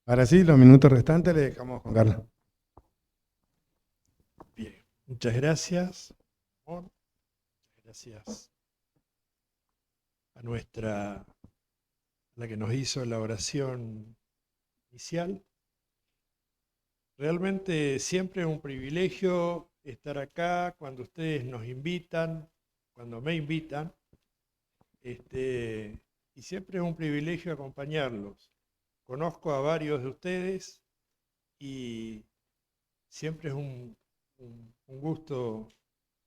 Ahora sí, los minutos restantes le dejamos con Carla. Bien, muchas gracias, amor. Gracias a la que nos hizo la oración inicial. Realmente siempre es un privilegio estar acá cuando ustedes nos invitan, cuando me invitan, y siempre es un privilegio acompañarlos. Conozco a varios de ustedes y siempre es un gusto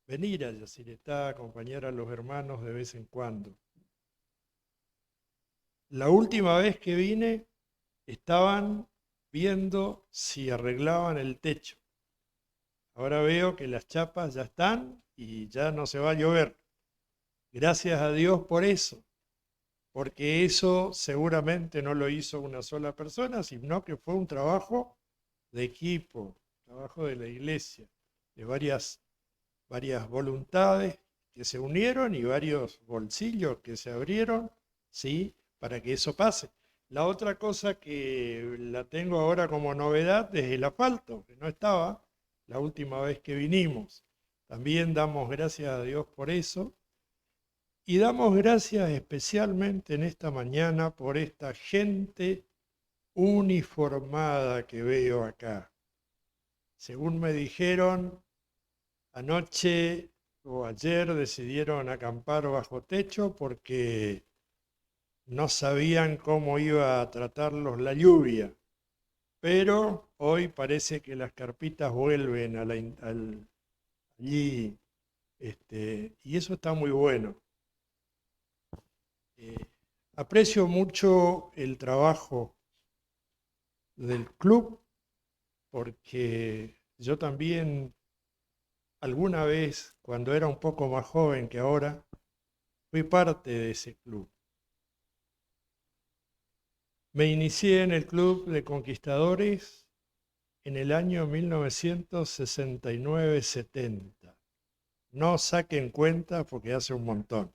venir a Yacyretá, acompañar a los hermanos de vez en cuando. La última vez que vine estaban viendo si arreglaban el techo. Ahora veo que las chapas ya están y ya no se va a llover. Gracias a Dios por eso, porque eso seguramente no lo hizo una sola persona, sino que fue un trabajo de equipo, trabajo de la iglesia, de varias voluntades que se unieron y varios bolsillos que se abrieron, ¿sí? Para que eso pase. La otra cosa que la tengo ahora como novedad es el asfalto, que no estaba la última vez que vinimos. También damos gracias a Dios por eso. Y damos gracias especialmente en esta mañana por esta gente uniformada que veo acá. Según me dijeron, anoche o ayer decidieron acampar bajo techo porque no sabían cómo iba a tratarlos la lluvia. Pero hoy parece que las carpitas vuelven allí, y eso está muy bueno. Eh, Aprecio mucho el trabajo del club porque yo también alguna vez, cuando era un poco más joven que ahora, fui parte de ese club. Me inicié en el Club de Conquistadores en el año 1969-70. No saquen cuenta porque hace un montón.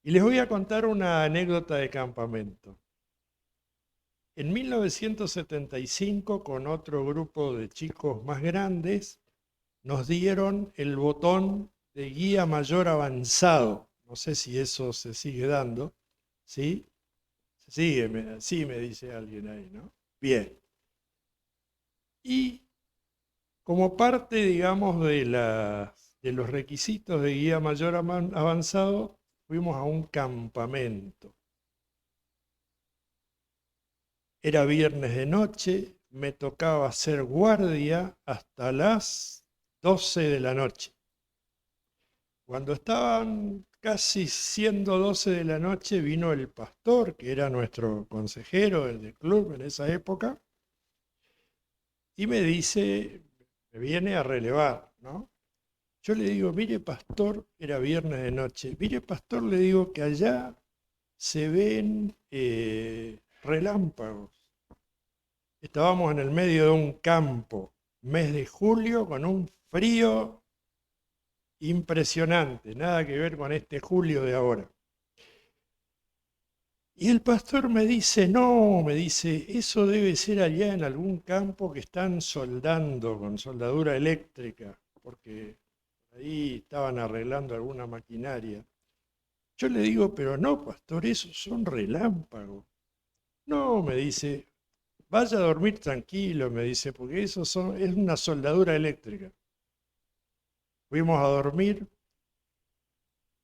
Y les voy a contar una anécdota de campamento. En 1975, con otro grupo de chicos más grandes, nos dieron el botón de guía mayor avanzado. No sé si eso se sigue dando, ¿sí? Sí, me dice alguien ahí, ¿no? Bien. Y como parte, digamos, de los requisitos de guía mayor avanzado, fuimos a un campamento. Era viernes de noche, me tocaba hacer guardia hasta las 12 de la noche. Cuando estaban casi siendo 12 de la noche, vino el pastor, que era nuestro consejero del club en esa época, y me dice, me viene a relevar, ¿no? Yo le digo, mire pastor, era viernes de noche, mire pastor, le digo que allá se ven relámpagos. Estábamos en el medio de un campo, mes de julio, con un frío impresionante, nada que ver con este julio de ahora. Y el pastor me dice, no, me dice, eso debe ser allá en algún campo que están soldando con soldadura eléctrica, porque ahí estaban arreglando alguna maquinaria. Yo le digo, pero no, pastor, esos son relámpagos. No, me dice, vaya a dormir tranquilo, me dice, porque es una soldadura eléctrica. Fuimos a dormir,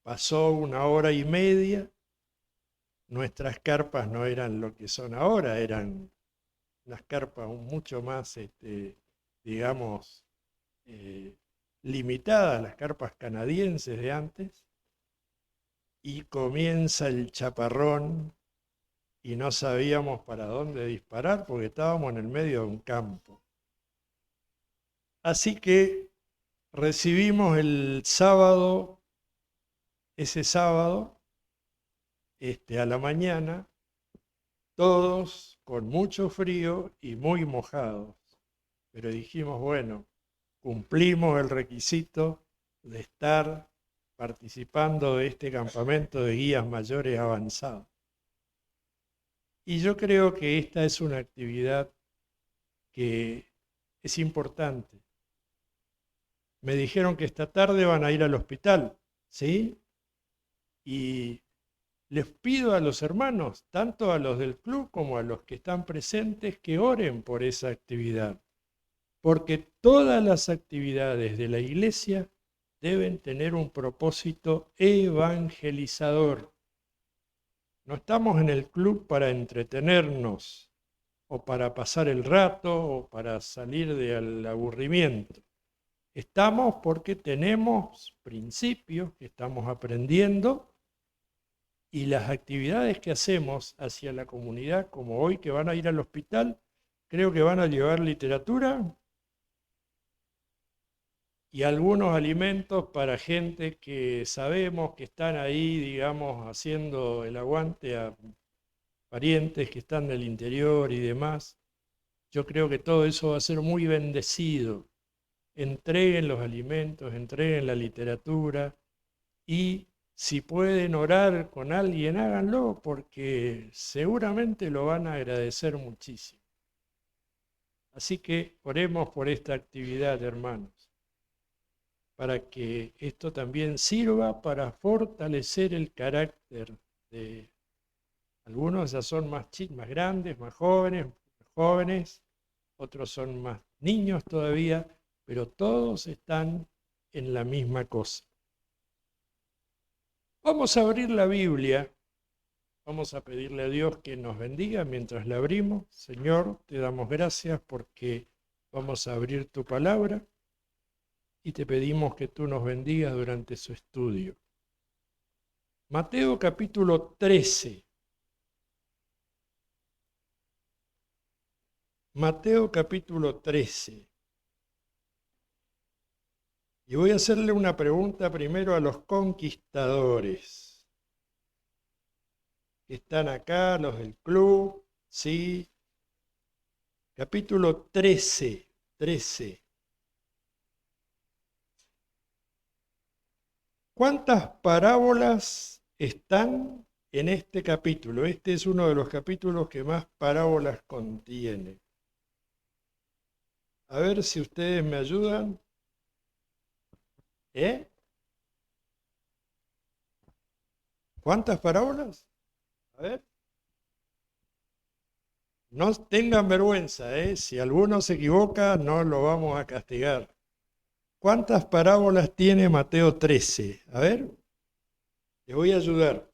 pasó una hora y media, nuestras carpas no eran lo que son ahora, eran unas carpas mucho más, digamos, eh, limitadas, las carpas canadienses de antes, y comienza el chaparrón y no sabíamos para dónde disparar porque estábamos en el medio de un campo. Así que recibimos el sábado, ese sábado, a la mañana, todos con mucho frío y muy mojados. Pero dijimos, bueno, cumplimos el requisito de estar participando de este campamento de guías mayores avanzados. Y yo creo que esta es una actividad que es importante. Me dijeron que esta tarde van a ir al hospital, ¿sí? Y les pido a los hermanos, tanto a los del club como a los que están presentes, que oren por esa actividad, porque todas las actividades de la iglesia deben tener un propósito evangelizador. No estamos en el club para entretenernos, o para pasar el rato, o para salir del aburrimiento. Estamos porque tenemos principios que estamos aprendiendo, y las actividades que hacemos hacia la comunidad, como hoy que van a ir al hospital, creo que van a llevar literatura y algunos alimentos para gente que sabemos que están ahí, digamos, haciendo el aguante a parientes que están del interior y demás. Yo creo que todo eso va a ser muy bendecido. Entreguen los alimentos, entreguen la literatura, y si pueden orar con alguien, háganlo, porque seguramente lo van a agradecer muchísimo. Así que oremos por esta actividad, hermanos, para que esto también sirva para fortalecer el carácter de algunos. Ya son más grandes, más jóvenes, otros son más niños todavía, pero todos están en la misma cosa. Vamos a abrir la Biblia, vamos a pedirle a Dios que nos bendiga mientras la abrimos. Señor, te damos gracias porque vamos a abrir tu palabra y te pedimos que tú nos bendigas durante su estudio. Mateo capítulo 13. Mateo capítulo 13. Y voy a hacerle una pregunta primero a los conquistadores que están acá, los del club, ¿sí? Capítulo 13. ¿Cuántas parábolas están en este capítulo? Este es uno de los capítulos que más parábolas contiene. A ver si ustedes me ayudan. ¿Cuántas parábolas? A ver. No tengan vergüenza, Si alguno se equivoca, no lo vamos a castigar. ¿Cuántas parábolas tiene Mateo 13? A ver, les voy a ayudar.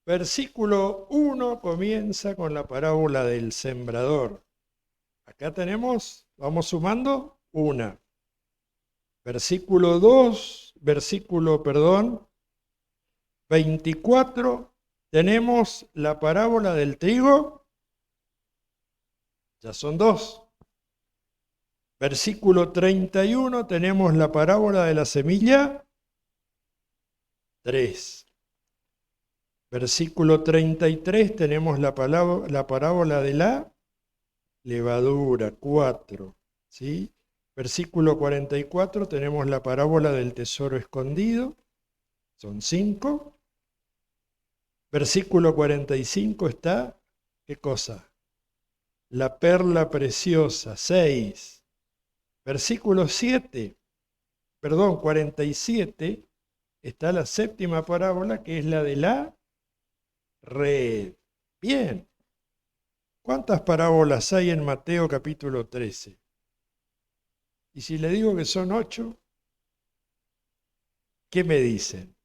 Versículo 1 comienza con la parábola del sembrador. Acá tenemos, vamos sumando, una. Versículo 24, tenemos la parábola del trigo. Ya son 2. Versículo 31, tenemos la parábola de la semilla. 3. Versículo 33, tenemos la parábola de la levadura. 4. ¿Sí? Versículo 44, tenemos la parábola del tesoro escondido. Son 5. Versículo 45 está, ¿qué cosa? La perla preciosa. 6. Versículo 47, está la séptima parábola, que es la de la red. Bien. ¿Cuántas parábolas hay en Mateo capítulo 13? Y si le digo que son 8, ¿qué me dicen?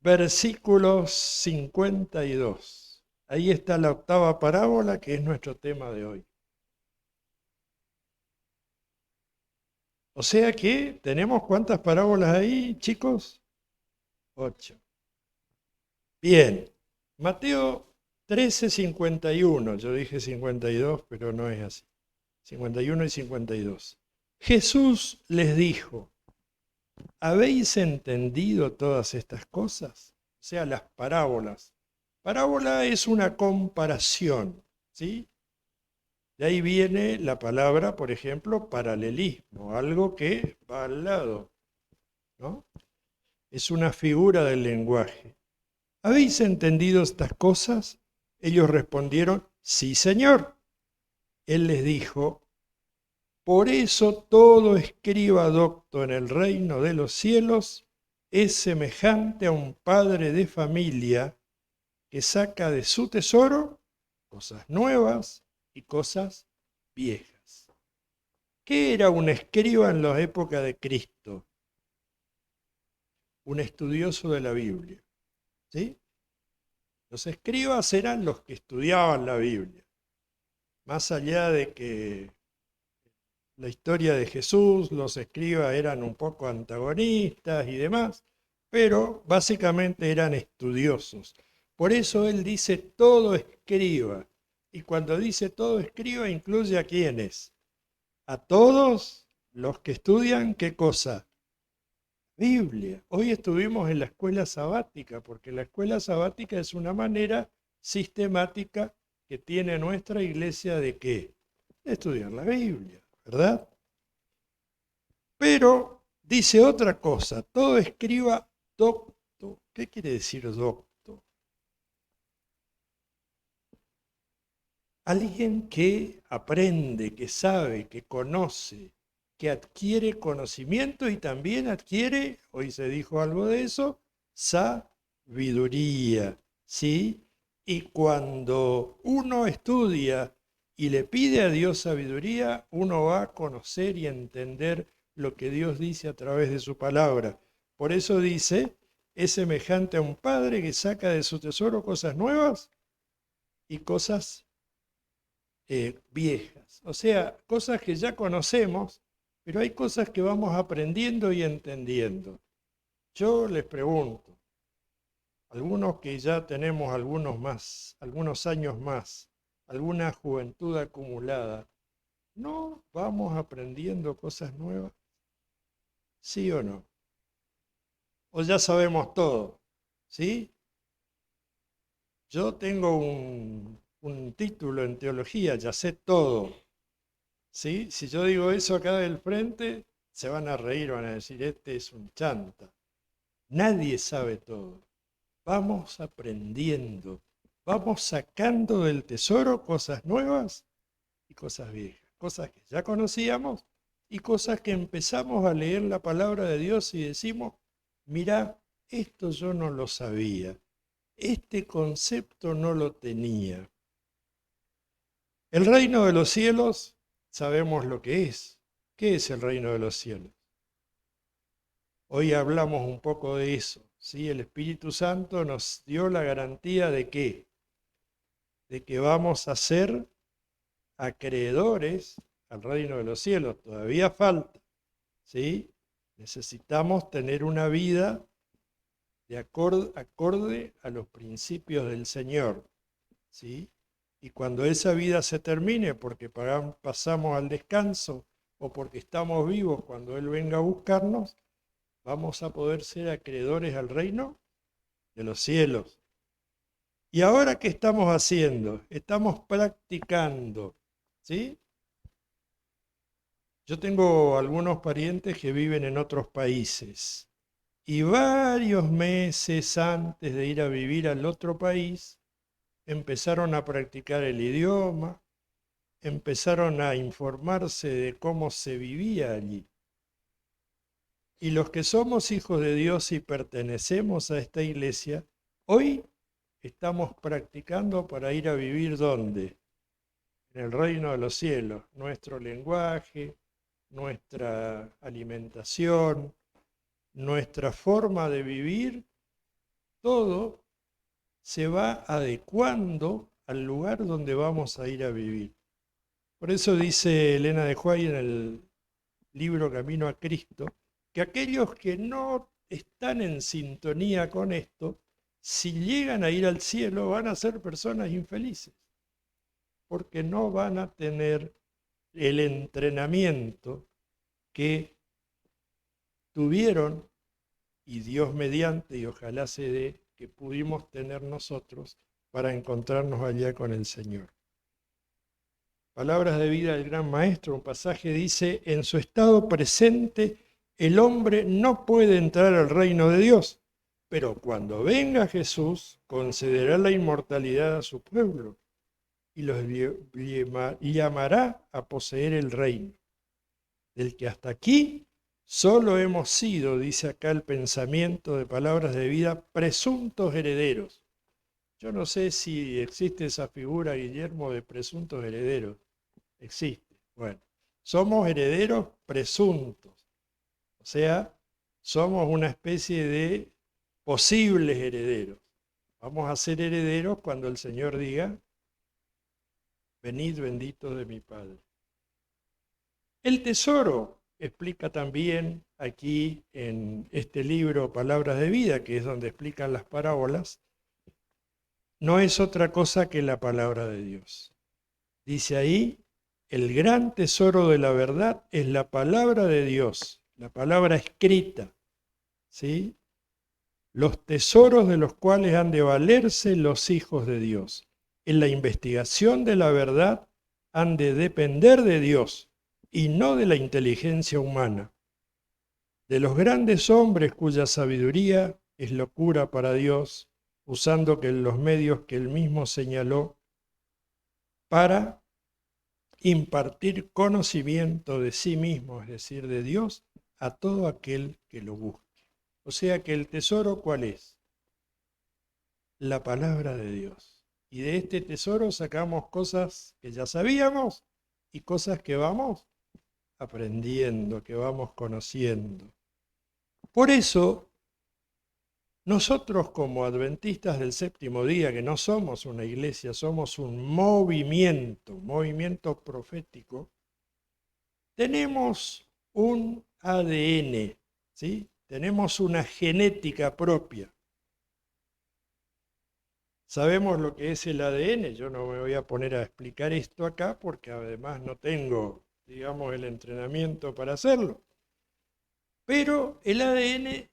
Versículo 52. Ahí está la octava parábola, que es nuestro tema de hoy. O sea que, ¿tenemos cuántas parábolas ahí, chicos? 8. Bien. Mateo 13, 51. Yo dije 52, pero no es así. 51 y 52. Jesús les dijo: ¿habéis entendido todas estas cosas? O sea, las parábolas. Parábola es una comparación, ¿sí? De ahí viene la palabra, por ejemplo, paralelismo, algo que va al lado, ¿no? es una figura del lenguaje. ¿Habéis entendido estas cosas? Ellos respondieron, sí, Señor. Él les dijo, por eso todo escriba docto en el reino de los cielos es semejante a un padre de familia que saca de su tesoro cosas nuevas y cosas viejas. ¿Qué era un escriba en la época de Cristo? Un estudioso de la Biblia, ¿sí? Los escribas eran los que estudiaban la Biblia, más allá de que la historia de Jesús, los escribas eran un poco antagonistas y demás, pero básicamente eran estudiosos. Por eso él dice todo escriba, y cuando dice todo escriba incluye a quiénes, a todos los que estudian, ¿qué cosa? Biblia. Hoy estuvimos en la escuela sabática, porque la escuela sabática es una manera sistemática que tiene nuestra iglesia de ¿qué? De estudiar la Biblia, ¿verdad? Pero dice otra cosa, todo escriba docto. ¿Qué quiere decir docto? Alguien que aprende, que sabe, que conoce, que adquiere conocimiento y también adquiere, hoy se dijo algo de eso, sabiduría, ¿sí? Y cuando uno estudia y le pide a Dios sabiduría, uno va a conocer y entender lo que Dios dice a través de su palabra. Por eso dice, es semejante a un padre que saca de su tesoro cosas nuevas y cosas viejas. O sea, cosas que ya conocemos, pero hay cosas que vamos aprendiendo y entendiendo. Yo les pregunto, algunos que ya tenemos algunos años más, alguna juventud acumulada, ¿no vamos aprendiendo cosas nuevas? ¿Sí o no? ¿O ya sabemos todo? ¿Sí? Yo tengo un título en teología, ya sé todo. ¿Sí? Si yo digo eso acá del frente, se van a reír, van a decir, este es un chanta. Nadie sabe todo. Vamos aprendiendo, vamos sacando del tesoro cosas nuevas y cosas viejas, cosas que ya conocíamos y cosas que empezamos a leer la palabra de Dios y decimos, mirá, esto yo no lo sabía, este concepto no lo tenía. El reino de los cielos, sabemos lo que es. ¿Qué es el reino de los cielos? Hoy hablamos un poco de eso, ¿sí? El Espíritu Santo nos dio la garantía de ¿qué? De que vamos a ser acreedores al reino de los cielos. Todavía falta, ¿sí? Necesitamos tener una vida de acorde a los principios del Señor, ¿sí? Y cuando esa vida se termine, porque pasamos al descanso o porque estamos vivos cuando Él venga a buscarnos, vamos a poder ser acreedores al reino de los cielos. ¿Y ahora qué estamos haciendo? Estamos practicando, ¿sí? Yo tengo algunos parientes que viven en otros países y varios meses antes de ir a vivir al otro país, empezaron a practicar el idioma, empezaron a informarse de cómo se vivía allí. Y los que somos hijos de Dios y pertenecemos a esta iglesia, hoy estamos practicando para ir a vivir ¿dónde? En el reino de los cielos. Nuestro lenguaje, nuestra alimentación, nuestra forma de vivir, todo se va adecuando al lugar donde vamos a ir a vivir. Por eso dice Elena de White en el libro Camino a Cristo, que aquellos que no están en sintonía con esto, si llegan a ir al cielo van a ser personas infelices, porque no van a tener el entrenamiento que tuvieron, y Dios mediante, y ojalá se dé, que pudimos tener nosotros para encontrarnos allá con el Señor. Palabras de vida del gran maestro, un pasaje dice, en su estado presente, el hombre no puede entrar al reino de Dios, pero cuando venga Jesús, concederá la inmortalidad a su pueblo y los llamará a poseer el reino, del que hasta aquí solo hemos sido, dice acá el pensamiento de palabras de vida, presuntos herederos. Yo no sé si existe esa figura, Guillermo, de presuntos herederos. Existe. Bueno, somos herederos presuntos. O sea, somos una especie de posibles herederos. Vamos a ser herederos cuando el Señor diga, venid benditos de mi Padre. El tesoro, explica también aquí en este libro Palabras de Vida, que es donde explican las parábolas, no es otra cosa que la palabra de Dios. Dice ahí, el gran tesoro de la verdad es la palabra de Dios, la palabra escrita, ¿sí? Los tesoros de los cuales han de valerse los hijos de Dios. En la investigación de la verdad han de depender de Dios y no de la inteligencia humana, de los grandes hombres cuya sabiduría es locura para Dios, usando los medios que él mismo señaló para impartir conocimiento de sí mismo, es decir, de Dios, a todo aquel que lo busque. O sea que el tesoro, ¿cuál es? La palabra de Dios. Y de este tesoro sacamos cosas que ya sabíamos y cosas que vamos aprendiendo, que vamos conociendo. Por eso, nosotros como adventistas del séptimo día, que no somos una iglesia, somos un movimiento profético, tenemos un ADN, ¿sí? Tenemos una genética propia. Sabemos lo que es el ADN, yo no me voy a poner a explicar esto acá porque además no tengo, digamos, el entrenamiento para hacerlo. Pero el ADN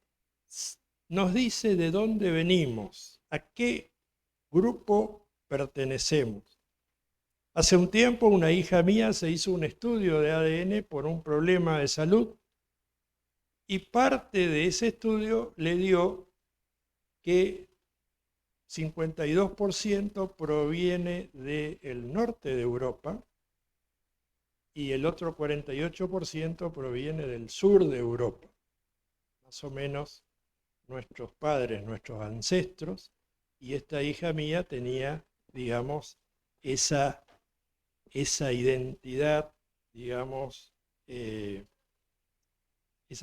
nos dice de dónde venimos, a qué grupo pertenecemos. Hace un tiempo una hija mía se hizo un estudio de ADN por un problema de salud y parte de ese estudio le dio que 52% proviene del norte de Europa y el otro 48% proviene del sur de Europa. Más o menos nuestros padres, nuestros ancestros, y esta hija mía tenía, digamos, esa identidad, digamos, esa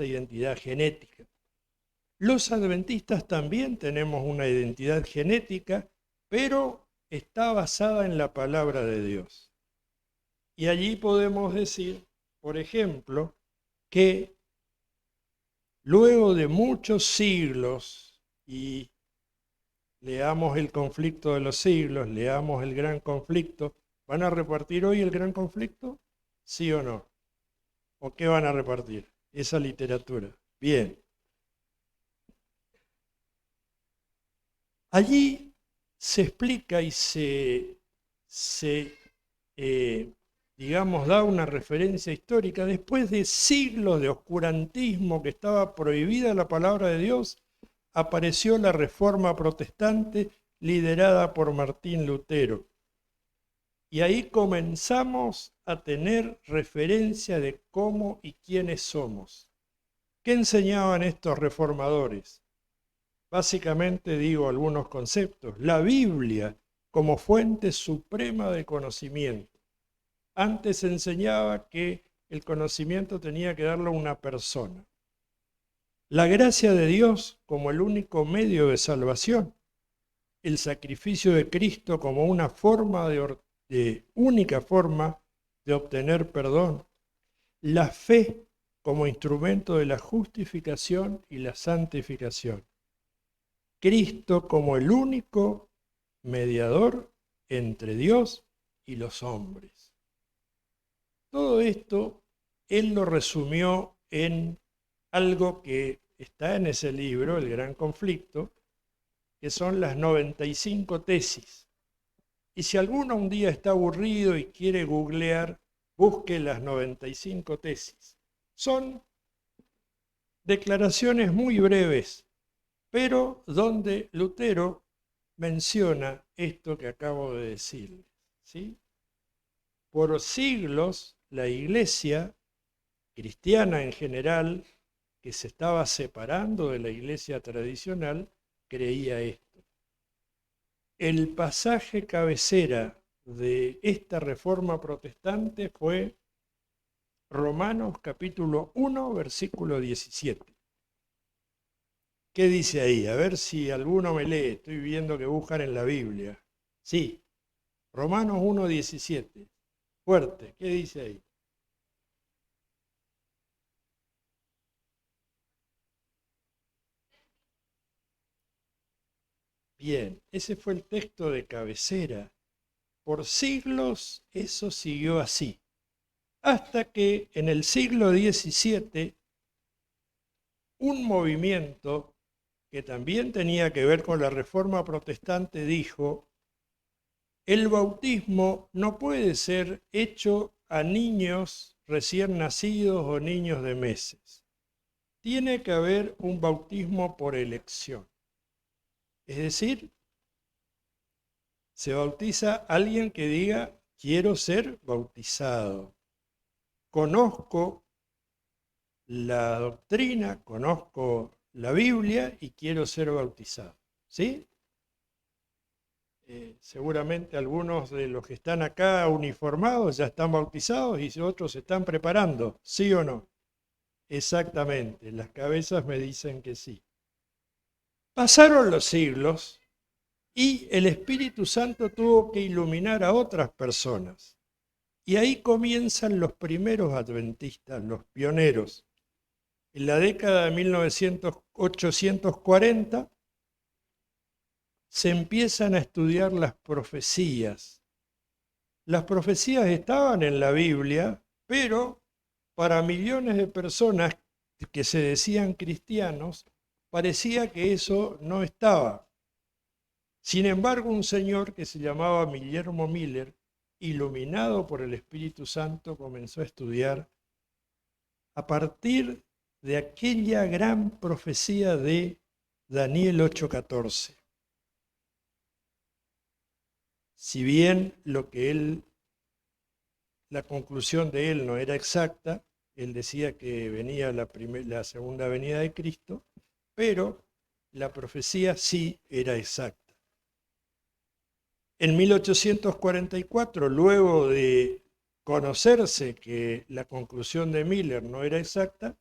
identidad genética. Los adventistas también tenemos una identidad genética, pero está basada en la palabra de Dios. Y allí podemos decir, por ejemplo, que luego de muchos siglos, y leamos el conflicto de los siglos, leamos el gran conflicto, ¿van a repartir hoy el gran conflicto? ¿Sí o no? ¿O qué van a repartir? Esa literatura. Bien. Allí se explica y digamos, da una referencia histórica. Después de siglos de oscurantismo que estaba prohibida la palabra de Dios, apareció la Reforma Protestante liderada por Martín Lutero. Y ahí comenzamos a tener referencia de cómo y quiénes somos. ¿Qué enseñaban estos reformadores? Básicamente digo algunos conceptos. La Biblia como fuente suprema de conocimiento. Antes se enseñaba que el conocimiento tenía que darlo una persona. La gracia de Dios como el único medio de salvación. El sacrificio de Cristo como una única forma de obtener perdón. La fe como instrumento de la justificación y la santificación. Cristo como el único mediador entre Dios y los hombres. Todo esto él lo resumió en algo que está en ese libro, El Gran Conflicto, que son las 95 tesis. Y si alguno un día está aburrido y quiere googlear, busque las 95 tesis. Son declaraciones muy breves, pero donde Lutero menciona esto que acabo de decir, ¿sí? Por siglos la Iglesia cristiana en general, que se estaba separando de la Iglesia tradicional, creía esto. El pasaje cabecera de esta reforma protestante fue Romanos capítulo 1, versículo 17. ¿Qué dice ahí? A ver si alguno me lee. Estoy viendo que buscan en la Biblia. Sí, Romanos 1, 17. Fuerte, ¿qué dice ahí? Bien, ese fue el texto de cabecera. Por siglos eso siguió así, hasta que en el siglo XVII un movimiento que también tenía que ver con la Reforma Protestante dijo: el bautismo no puede ser hecho a niños recién nacidos o niños de meses. Tiene que haber un bautismo por elección. Es decir, se bautiza alguien que diga: quiero ser bautizado. Conozco la doctrina, conozco la Biblia y quiero ser bautizado. ¿Sí? Seguramente algunos de los que están acá uniformados ya están bautizados y otros se están preparando. ¿Sí o no? Exactamente, las cabezas me dicen que sí. Pasaron los siglos y el Espíritu Santo tuvo que iluminar a otras personas. Y ahí comienzan los primeros adventistas, los pioneros. En la década de 1840 se empiezan a estudiar las profecías. Las profecías estaban en la Biblia, pero para millones de personas que se decían cristianos, parecía que eso no estaba. Sin embargo, un señor que se llamaba Guillermo Miller, iluminado por el Espíritu Santo, comenzó a estudiar a partir de aquella gran profecía de Daniel 8:14. Si bien la conclusión de él no era exacta, él decía que venía la segunda venida de Cristo, pero la profecía sí era exacta. En 1844, luego de conocerse que la conclusión de Miller no era exacta,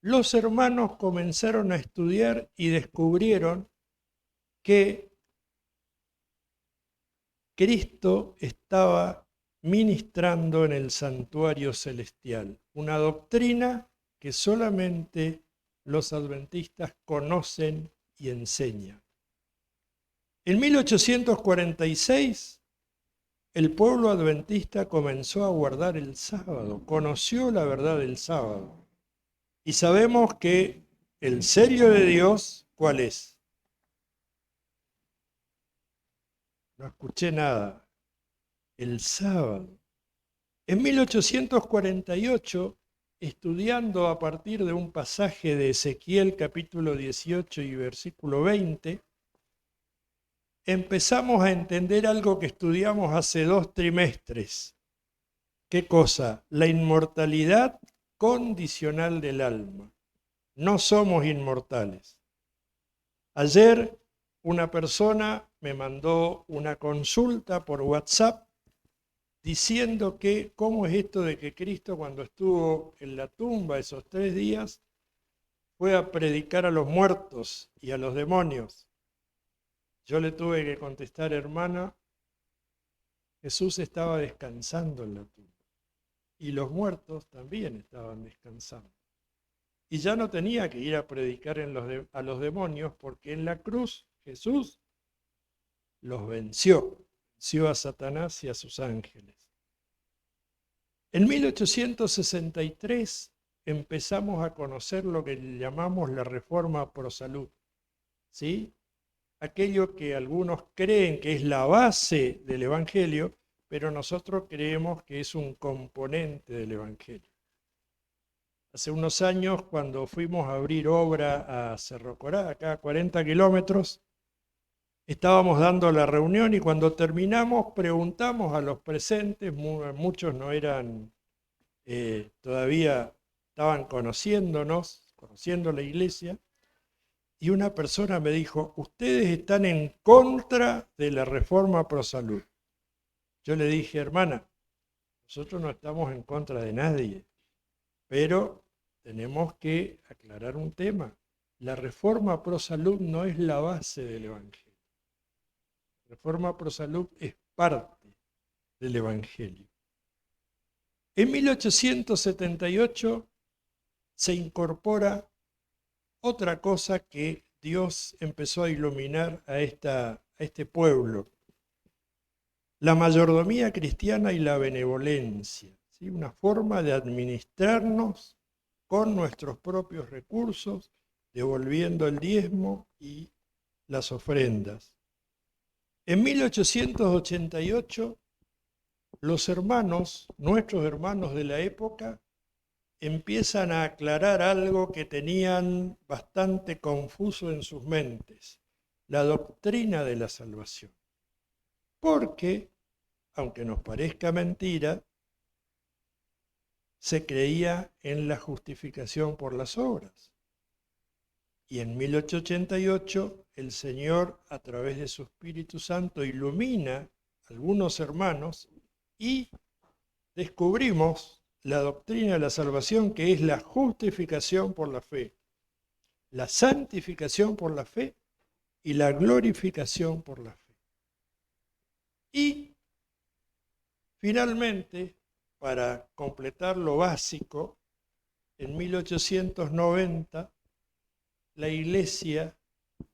los hermanos comenzaron a estudiar y descubrieron que Cristo estaba ministrando en el santuario celestial, una doctrina que solamente los adventistas conocen y enseñan. En 1846, el pueblo adventista comenzó a guardar el sábado, conoció la verdad del sábado. Y sabemos que el sello de Dios, ¿cuál es? No escuché nada. El sábado. En 1848, estudiando a partir de un pasaje de Ezequiel capítulo 18 y versículo 20, empezamos a entender algo que estudiamos hace 2 trimestres. ¿Qué cosa? La inmortalidad condicional del alma. No somos inmortales. Ayer una persona me mandó una consulta por WhatsApp diciendo que cómo es esto de que Cristo, cuando estuvo en la tumba esos 3 días, fue a predicar a los muertos y a los demonios. Yo le tuve que contestar: hermana, Jesús estaba descansando en la tumba y los muertos también estaban descansando. Y ya no tenía que ir a predicar a los demonios, porque en la cruz Jesús los venció a Satanás y a sus ángeles. En 1863 empezamos a conocer lo que llamamos la Reforma Pro Salud, ¿sí? Aquello que algunos creen que es la base del Evangelio, pero nosotros creemos que es un componente del Evangelio. Hace unos años, cuando fuimos a abrir obra a Cerro Corá, acá a 40 kilómetros, estábamos dando la reunión y cuando terminamos preguntamos a los presentes, muchos no eran, todavía estaban conociéndonos, conociendo la iglesia, y una persona me dijo, ustedes están en contra de la reforma pro salud. Yo le dije, hermana, nosotros no estamos en contra de nadie, pero tenemos que aclarar un tema. La reforma pro salud no es la base del Evangelio. La reforma pro salud es parte del Evangelio. En 1878 se incorpora otra cosa que Dios empezó a iluminar a este pueblo. La mayordomía cristiana y la benevolencia, ¿sí? Una forma de administrarnos con nuestros propios recursos, devolviendo el diezmo y las ofrendas. En 1888, los hermanos, nuestros hermanos de la época, empiezan a aclarar algo que tenían bastante confuso en sus mentes, la doctrina de la salvación. Porque, aunque nos parezca mentira, se creía en la justificación por las obras. Y en 1888 el Señor, a través de su Espíritu Santo, ilumina a algunos hermanos y descubrimos la doctrina de la salvación, que es la justificación por la fe, la santificación por la fe y la glorificación por la fe. Y finalmente, para completar lo básico, en 1890 la Iglesia,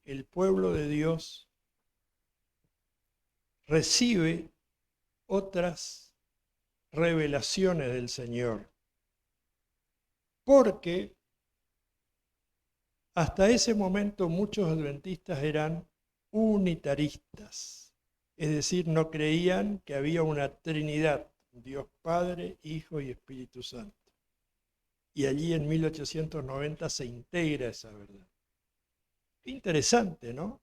el pueblo de Dios, recibe otras revelaciones del Señor. Porque hasta ese momento muchos adventistas eran unitaristas, es decir, no creían que había una Trinidad, Dios Padre, Hijo y Espíritu Santo. Y allí en 1890 se integra esa verdad. Qué interesante, ¿no?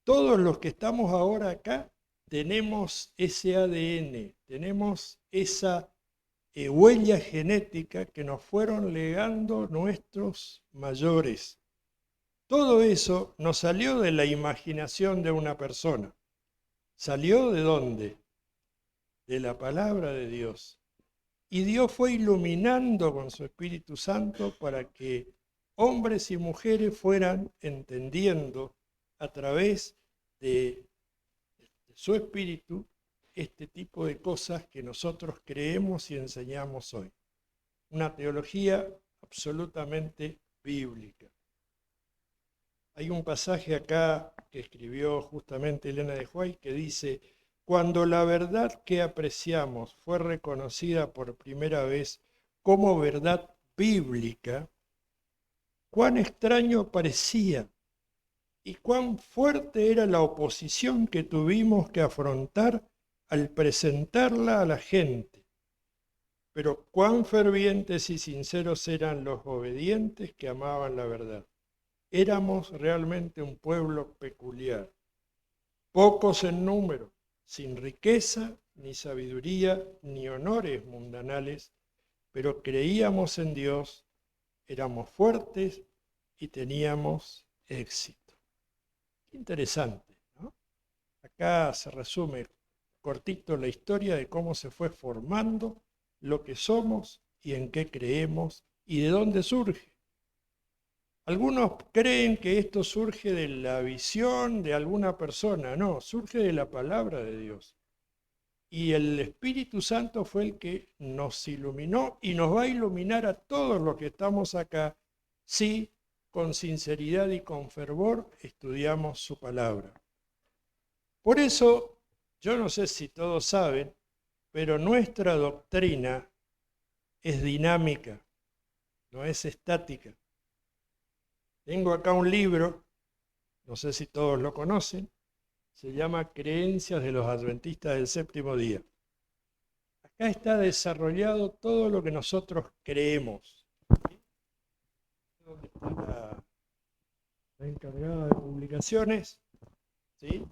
Todos los que estamos ahora acá tenemos ese ADN, tenemos esa huella genética que nos fueron legando nuestros mayores. Todo eso no salió de la imaginación de una persona. ¿Salió de dónde? De la palabra de Dios. Y Dios fue iluminando con su Espíritu Santo para que hombres y mujeres fueran entendiendo a través de su Espíritu este tipo de cosas que nosotros creemos y enseñamos hoy. Una teología absolutamente bíblica. Hay un pasaje acá que escribió justamente Elena de White que dice: cuando la verdad que apreciamos fue reconocida por primera vez como verdad bíblica, cuán extraño parecía y cuán fuerte era la oposición que tuvimos que afrontar al presentarla a la gente. Pero cuán fervientes y sinceros eran los obedientes que amaban la verdad. Éramos realmente un pueblo peculiar, pocos en número, sin riqueza, ni sabiduría, ni honores mundanales, pero creíamos en Dios, éramos fuertes y teníamos éxito. Qué interesante, ¿no? Acá se resume cortito la historia de cómo se fue formando lo que somos y en qué creemos y de dónde surge. Algunos creen que esto surge de la visión de alguna persona. No, surge de la palabra de Dios. Y el Espíritu Santo fue el que nos iluminó y nos va a iluminar a todos los que estamos acá si con sinceridad y con fervor estudiamos su palabra. Por eso, yo no sé si todos saben, pero nuestra doctrina es dinámica, no es estática. Tengo acá un libro, no sé si todos lo conocen, se llama Creencias de los Adventistas del Séptimo Día. Acá está desarrollado todo lo que nosotros creemos. ¿Dónde está la encargada de publicaciones? ¿Sí?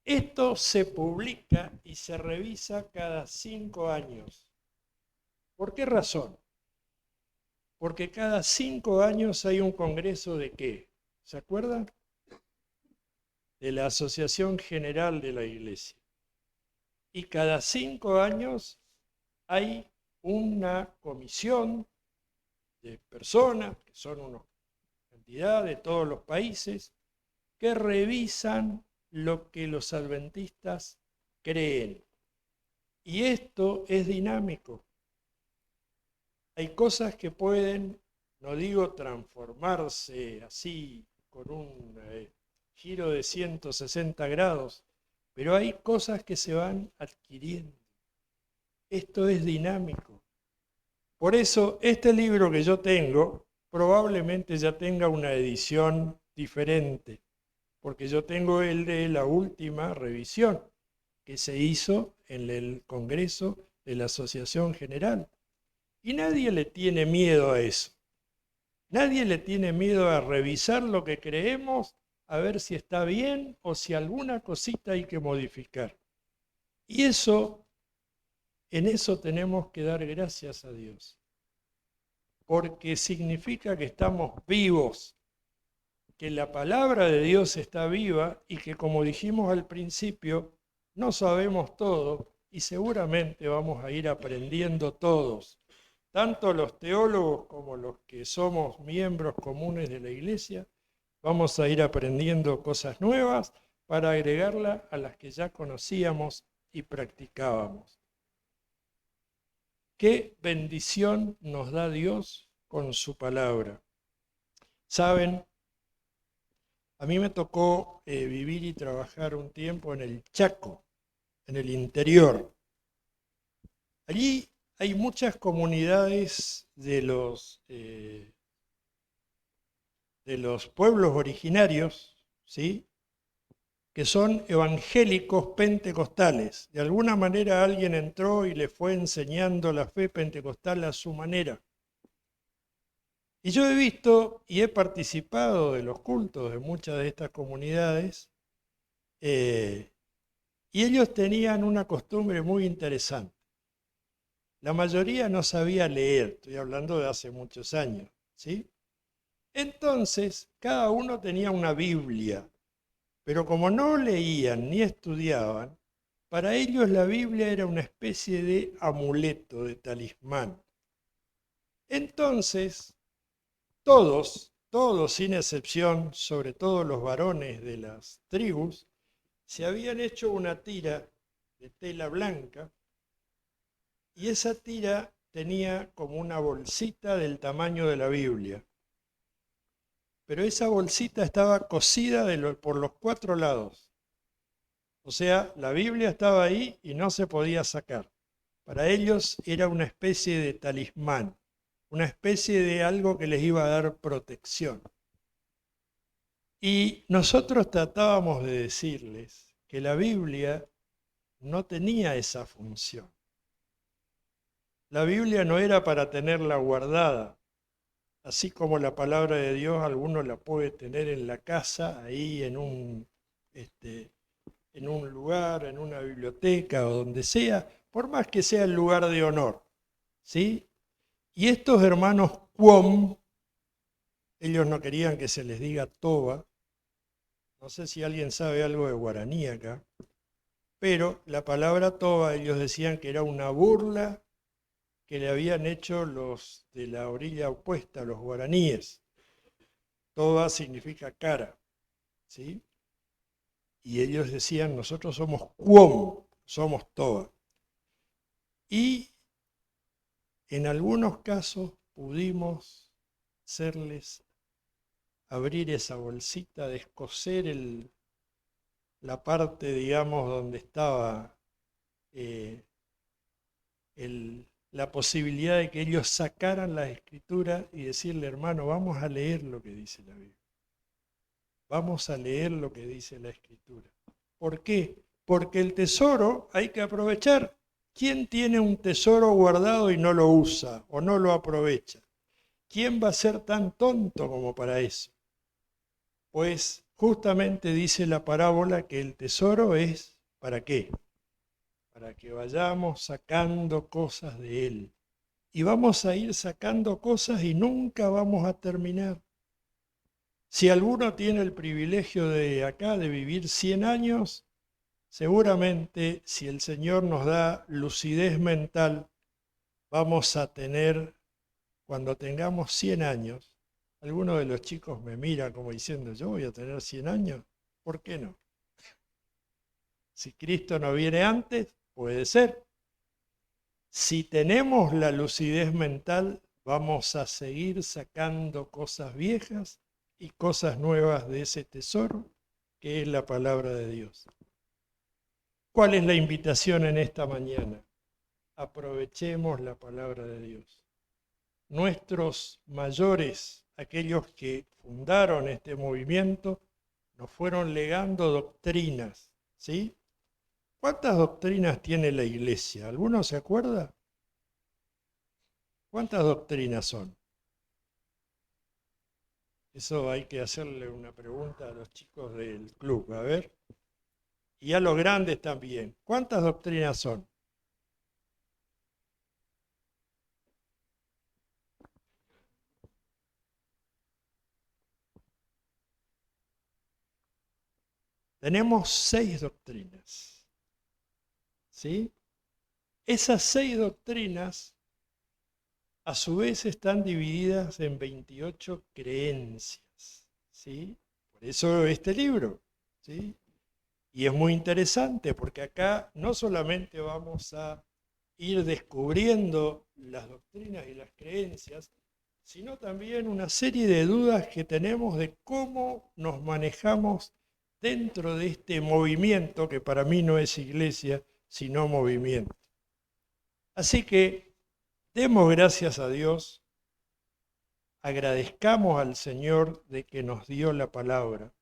Esto se publica y se revisa cada 5 años. ¿Por qué razón? Porque cada 5 años hay un congreso de ¿qué? ¿Se acuerdan? De la Asociación General de la Iglesia. Y cada 5 años hay una comisión de personas, que son una cantidad de todos los países, que revisan lo que los adventistas creen. Y esto es dinámico. Hay cosas que pueden, no digo transformarse así con un giro de 160 grados, pero hay cosas que se van adquiriendo. Esto es dinámico. Por eso, este libro que yo tengo probablemente ya tenga una edición diferente, porque yo tengo el de la última revisión que se hizo en el Congreso de la Asociación General. Y nadie le tiene miedo a eso. Nadie le tiene miedo a revisar lo que creemos, a ver si está bien o si alguna cosita hay que modificar. Y eso, en eso tenemos que dar gracias a Dios. Porque significa que estamos vivos, que la palabra de Dios está viva y que, como dijimos al principio, no sabemos todo y seguramente vamos a ir aprendiendo todos. Tanto los teólogos como los que somos miembros comunes de la iglesia, vamos a ir aprendiendo cosas nuevas para agregarlas a las que ya conocíamos y practicábamos. Qué bendición nos da Dios con su palabra. Saben, a mí me tocó vivir y trabajar un tiempo en el Chaco, en el interior. Allí hay muchas comunidades de los pueblos originarios, ¿sí?, que son evangélicos pentecostales. De alguna manera alguien entró y le fue enseñando la fe pentecostal a su manera. Y yo he visto y he participado de los cultos de muchas de estas comunidades, y ellos tenían una costumbre muy interesante. La mayoría no sabía leer, estoy hablando de hace muchos años, ¿sí? Entonces, cada uno tenía una Biblia, pero como no leían ni estudiaban, para ellos la Biblia era una especie de amuleto, de talismán. Entonces, todos sin excepción, sobre todo los varones de las tribus, se habían hecho una tira de tela blanca y esa tira tenía como una bolsita del tamaño de la Biblia. Pero esa bolsita estaba cosida por los 4 lados. O sea, la Biblia estaba ahí y no se podía sacar. Para ellos era una especie de talismán, una especie de algo que les iba a dar protección. Y nosotros tratábamos de decirles que la Biblia no tenía esa función. La Biblia no era para tenerla guardada, así como la palabra de Dios alguno la puede tener en la casa, ahí en un lugar, en una biblioteca o donde sea, por más que sea el lugar de honor, ¿sí? Y estos hermanos Cuom, ellos no querían que se les diga Toba, no sé si alguien sabe algo de guaraní acá, pero la palabra Toba ellos decían que era una burla que le habían hecho los de la orilla opuesta, los guaraníes. Toba significa cara, ¿sí? Y ellos decían, nosotros somos Cuom, somos Toba. Y en algunos casos pudimos hacerles abrir esa bolsita, descoser la parte, digamos, donde estaba la posibilidad de que ellos sacaran la escritura y decirle, hermano, vamos a leer lo que dice la Biblia. Vamos a leer lo que dice la escritura. ¿Por qué? Porque el tesoro hay que aprovechar. ¿Quién tiene un tesoro guardado y no lo usa o no lo aprovecha? ¿Quién va a ser tan tonto como para eso? Pues justamente dice la parábola que el tesoro es ¿para qué? Para que vayamos sacando cosas de él. Y vamos a ir sacando cosas y nunca vamos a terminar. Si alguno tiene el privilegio de acá de vivir 100 años, seguramente si el Señor nos da lucidez mental, vamos a tener, cuando tengamos 100 años, algunos de los chicos me miran como diciendo, yo voy a tener 100 años, ¿por qué no? Si Cristo no viene antes, puede ser. Si tenemos la lucidez mental, vamos a seguir sacando cosas viejas y cosas nuevas de ese tesoro que es la palabra de Dios. ¿Cuál es la invitación en esta mañana? Aprovechemos la palabra de Dios. Nuestros mayores, aquellos que fundaron este movimiento, nos fueron legando doctrinas, ¿sí? ¿Cuántas doctrinas tiene la Iglesia? ¿Alguno se acuerda? ¿Cuántas doctrinas son? Eso hay que hacerle una pregunta a los chicos del club, a ver. Y a los grandes también. ¿Cuántas doctrinas son? Tenemos 6 doctrinas, ¿sí? Esas 6 doctrinas a su vez están divididas en 28 creencias, ¿sí? Por eso este libro, ¿sí? Y es muy interesante porque acá no solamente vamos a ir descubriendo las doctrinas y las creencias, sino también una serie de dudas que tenemos de cómo nos manejamos dentro de este movimiento que para mí no es iglesia, sino movimiento. Así que demos gracias a Dios, agradezcamos al Señor de que nos dio la palabra.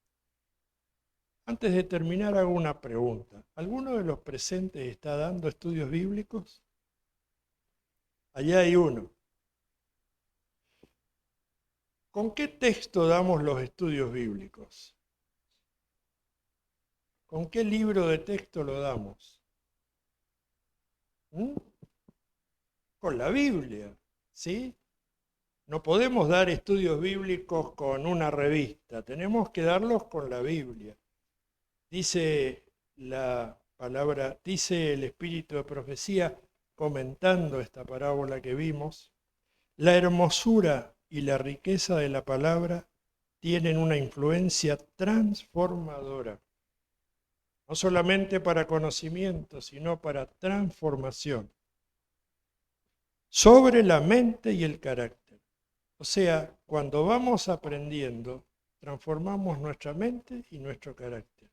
Antes de terminar hago una pregunta. ¿Alguno de los presentes está dando estudios bíblicos? Allá hay uno. ¿Con qué texto damos los estudios bíblicos? ¿Con qué libro de texto lo damos? ¿Mm? Con la Biblia, ¿sí? No podemos dar estudios bíblicos con una revista, tenemos que darlos con la Biblia. Dice la palabra, dice el espíritu de profecía, comentando esta parábola que vimos, la hermosura y la riqueza de la palabra tienen una influencia transformadora, no solamente para conocimiento, sino para transformación, sobre la mente y el carácter. O sea, cuando vamos aprendiendo, transformamos nuestra mente y nuestro carácter.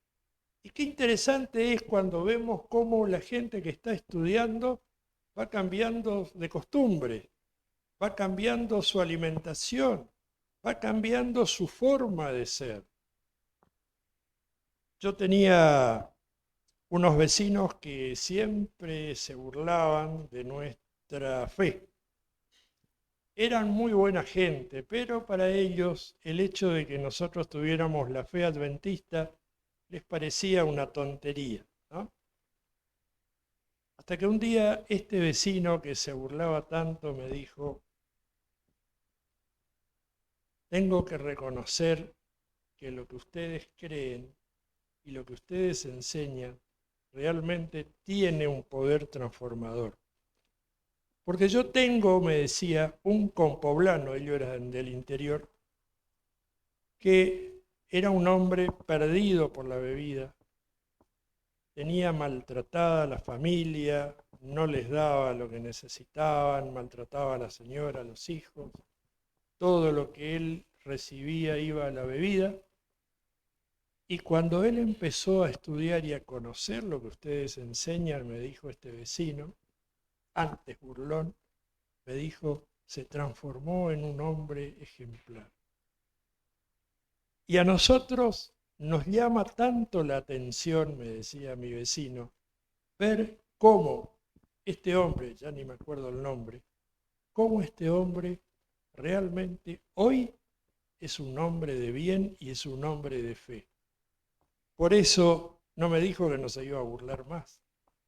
Y qué interesante es cuando vemos cómo la gente que está estudiando va cambiando de costumbre, va cambiando su alimentación, va cambiando su forma de ser. Yo tenía unos vecinos que siempre se burlaban de nuestra fe. Eran muy buena gente, pero para ellos el hecho de que nosotros tuviéramos la fe adventista les parecía una tontería, ¿no? Hasta que un día este vecino que se burlaba tanto me dijo, tengo que reconocer que lo que ustedes creen y lo que ustedes enseñan realmente tiene un poder transformador. Porque yo tengo, me decía, un compoblano, ellos eran del interior, que era un hombre perdido por la bebida, tenía maltratada a la familia, no les daba lo que necesitaban, maltrataba a la señora, a los hijos, todo lo que él recibía iba a la bebida. Y cuando él empezó a estudiar y a conocer lo que ustedes enseñan, me dijo este vecino, antes burlón, me dijo, se transformó en un hombre ejemplar. Y a nosotros nos llama tanto la atención, me decía mi vecino, ver cómo este hombre, ya ni me acuerdo el nombre, cómo este hombre realmente hoy es un hombre de bien y es un hombre de fe. Por eso no me dijo que no se iba a burlar más,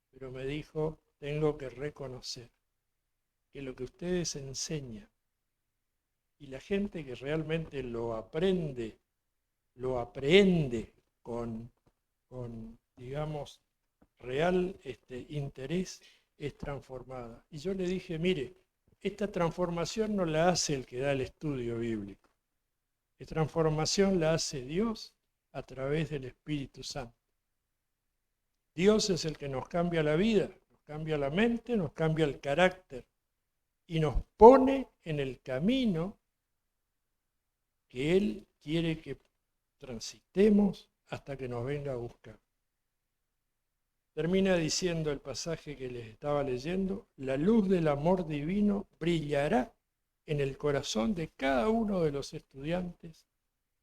pero me dijo, tengo que reconocer que lo que ustedes enseñan y la gente que realmente lo aprende, lo aprehende con digamos, real interés, es transformada. Y yo le dije, mire, esta transformación no la hace el que da el estudio bíblico. Esta transformación la hace Dios a través del Espíritu Santo. Dios es el que nos cambia la vida, nos cambia la mente, nos cambia el carácter y nos pone en el camino que Él quiere que transitemos hasta que nos venga a buscar. Termina diciendo el pasaje que les estaba leyendo, la luz del amor divino brillará en el corazón de cada uno de los estudiantes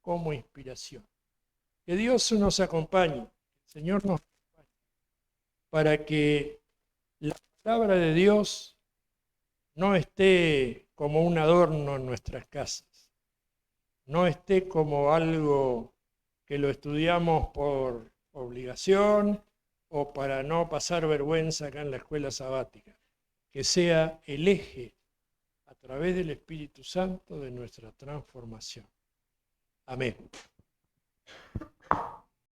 como inspiración. Que Dios nos acompañe, el Señor nos acompañe, para que la palabra de Dios no esté como un adorno en nuestras casas, no esté como algo que lo estudiamos por obligación o para no pasar vergüenza acá en la escuela sabática, que sea el eje a través del Espíritu Santo de nuestra transformación. Amén.